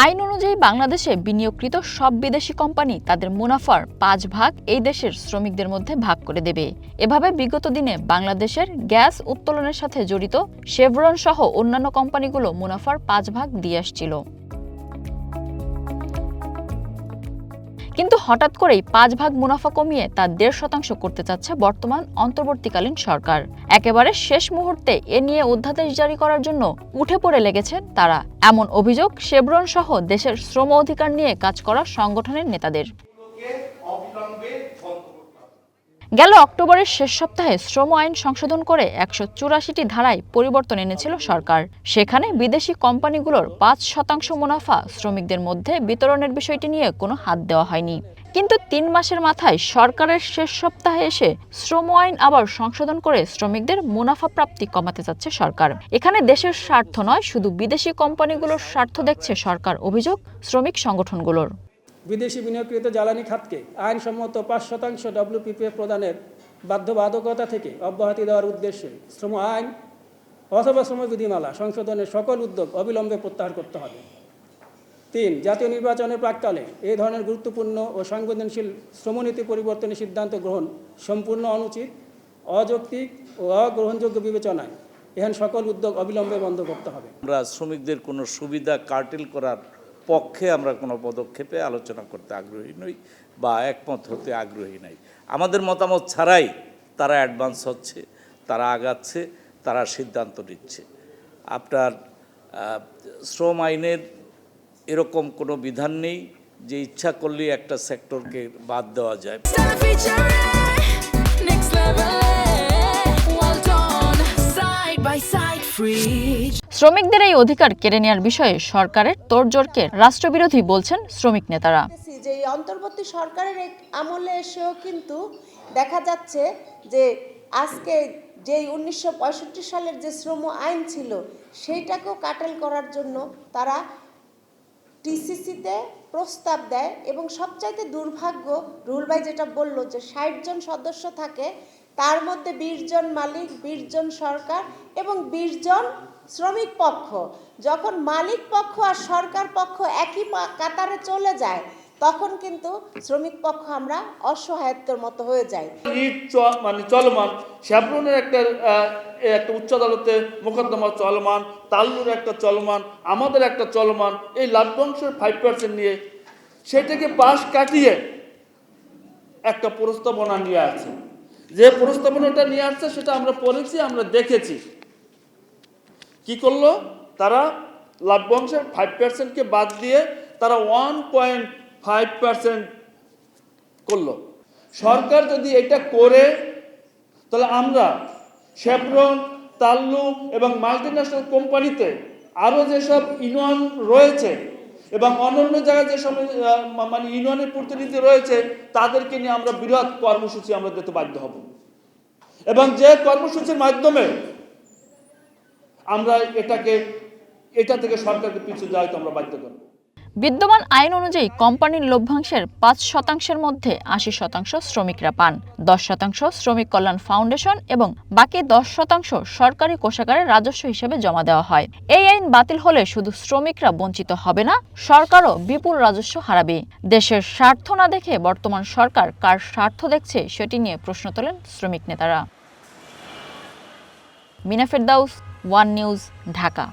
আইন অনুযায়ী বাংলাদেশে বিনিয়োগকৃত সব বিদেশি কোম্পানি তাদের মুনাফার 5 ভাগ এই দেশের শ্রমিকদের মধ্যে ভাগ করে দেবে। এভাবে বিগত দিনে বাংলাদেশের গ্যাস উত্তোলনের সাথে জড়িত শেভরন সহ অন্যান্য কোম্পানিগুলো মুনাফার 5 ভাগ দিয়ে আসছিল। কিন্তু হঠাৎ করেই 5 ভাগ মুনাফা কমিয়ে তা 1.5% করতে চাচ্ছে বর্তমান অন্তর্বর্তীকালীন সরকার। একেবারে শেষ মুহূর্তে এ নিয়ে অধ্যাদেশ জারি করার জন্য উঠে পড়ে লেগেছেন তারা। এমন অভিযোগ শেভরন সহ দেশের শ্রম অধিকার নিয়ে কাজ করা সংগঠনের নেতাদের। গেল অক্টোবরের শেষ সপ্তাহে শ্রম আইন সংশোধন করে 184টি ধারায় পরিবর্তন এনেছিল সরকার। সেখানে বিদেশি কোম্পানিগুলোর 5% মুনাফা শ্রমিকদের মধ্যে বিতরণের বিষয়টি নিয়ে কোনো হাত দেওয়া হয়নি। কিন্তু 3 মাসের মাথায় সরকারের শেষ সপ্তাহে এসে শ্রম আইন আবার সংশোধন করে শ্রমিকদের মুনাফা প্রাপ্তি কমাতে চাচ্ছে সরকার। এখানে দেশের স্বার্থ নয়, শুধু বিদেশি কোম্পানিগুলোর স্বার্থ দেখছে সরকার, অভিযোগ শ্রমিক সংগঠনগুলোর। বিদেশি বিনিয়োগকৃত জ্বালানি খাতকে আইনসম্মত 5% WPPA প্রদানের বাধ্যবাধকতা থেকে অব্যাহতি দেওয়ার উদ্দেশ্যে শ্রম আইন অথবা শ্রম বিধিমালা সংশোধনের সকল উদ্যোগ অবিলম্বে প্রত্যাহার করতে হবে। 3. জাতীয় নির্বাচনের প্রাক্কালে এই ধরনের গুরুত্বপূর্ণ ও সংবেদনশীল শ্রমনীতি পরিবর্তনের সিদ্ধান্ত গ্রহণ সম্পূর্ণ অনুচিত, অযৌক্তিক ও অগ্রহণযোগ্য বিবেচনায় এহেন সকল উদ্যোগ অবিলম্বে বন্ধ করতে হবে। আমরা শ্রমিকদের কোনো সুবিধা কার্টেল করার পক্ষে আমরা কোনো পদক্ষেপে আলোচনা করতে আগ্রহী নই বা একমত হতে আগ্রহী নাই। আমাদের মতামত ছাড়াই তারা অ্যাডভান্স হচ্ছে, তারা আগাচ্ছে, তারা সিদ্ধান্ত নিচ্ছে। আপনার শ্রম আইনের এরকম কোনো বিধান নেই যে ইচ্ছা করলেই একটা সেক্টরকে বাদ দেওয়া যায়। শ্রমিকদের এই অধিকার কেড়ে নেওয়ার বিষয়ে সরকারের তোড়জোড়কে রাষ্ট্রবিরোধী বলছেন শ্রমিক নেতারা। যে অন্তর্বর্তী সরকারের আমলে এসেও কিন্তু দেখা যাচ্ছে যে আজকে যে 1965 সালের যে শ্রম আইন ছিল সেইটাকেও কাটেল করার জন্য তারা টিসিসিতে প্রস্তাব দেয়। এবং সবচাইতে দুর্ভাগ্য, রুহুল ভাই যেটা বলল যে 60 জন সদস্য থাকে, তার মধ্যে 20 জন মালিক, 20 জন সরকার এবং 20 জন শ্রমিক পক্ষ। যখন মালিক পক্ষ আর সরকার পক্ষ একই কাতারে চলে যায় তখন কিন্তু শ্রমিক পক্ষ আমরা অসহায়ত্বের মতো হয়ে যাই। মানে চলমান, শেভরনের একটা উচ্চ আদালতে মোকদ্দমা চলমান, তাল্লুর একটা চলমান, আমাদের একটা চলমান, এই লভ্যাংশের 5% নিয়ে সেটাকে পাশ কাটিয়ে একটা প্রস্তাবনা নিয়ে আসছে। যে প্রস্তাবনাটা নিয়ে আসছে সেটা আমরা পড়েছি, আমরা দেখেছি। কি করলো তারা? লভ্যাংশের 5%কে বাদ দিয়ে তারা 1.5% করলো। সরকার যদি এটা করে তাহলে আমরা শেভরন, তাল্লু এবং মাল্টিন্যাশনাল কোম্পানিতে আরও যেসব ইউনিয়ন রয়েছে এবং অন্যান্য জায়গায় যেসব মানে ইউনিয়নের প্রতিনিধি রয়েছে তাদেরকে নিয়ে আমরা বৃহৎ কর্মসূচি আমরা দিতে বাধ্য হব। এবং যে কর্মসূচির মাধ্যমে আমরা এটা থেকে সরকারকে পিছু যাইতে আমরা বাধ্য করব। বিদ্যমান আইন অনুযায়ী কোম্পানির লভ্যাংশের 5% মধ্যে 80% শ্রমিকরা পান, 10% শ্রমিক কল্যাণ ফাউন্ডেশন এবং বাকি 10% সরকারি কোষাগারে রাজস্ব হিসেবে জমা দেওয়া হয়। এই আইন বাতিল হলে শুধু শ্রমিকরা বঞ্চিত হবে না, সরকারও বিপুল রাজস্ব হারাবে। দেশের স্বার্থ না দেখে বর্তমান সরকার কার স্বার্থ দেখছে সেটি নিয়ে প্রশ্ন তোলেন শ্রমিক নেতারা। মিনা ফেরদাউস, ওয়ান নিউজ, ঢাকা।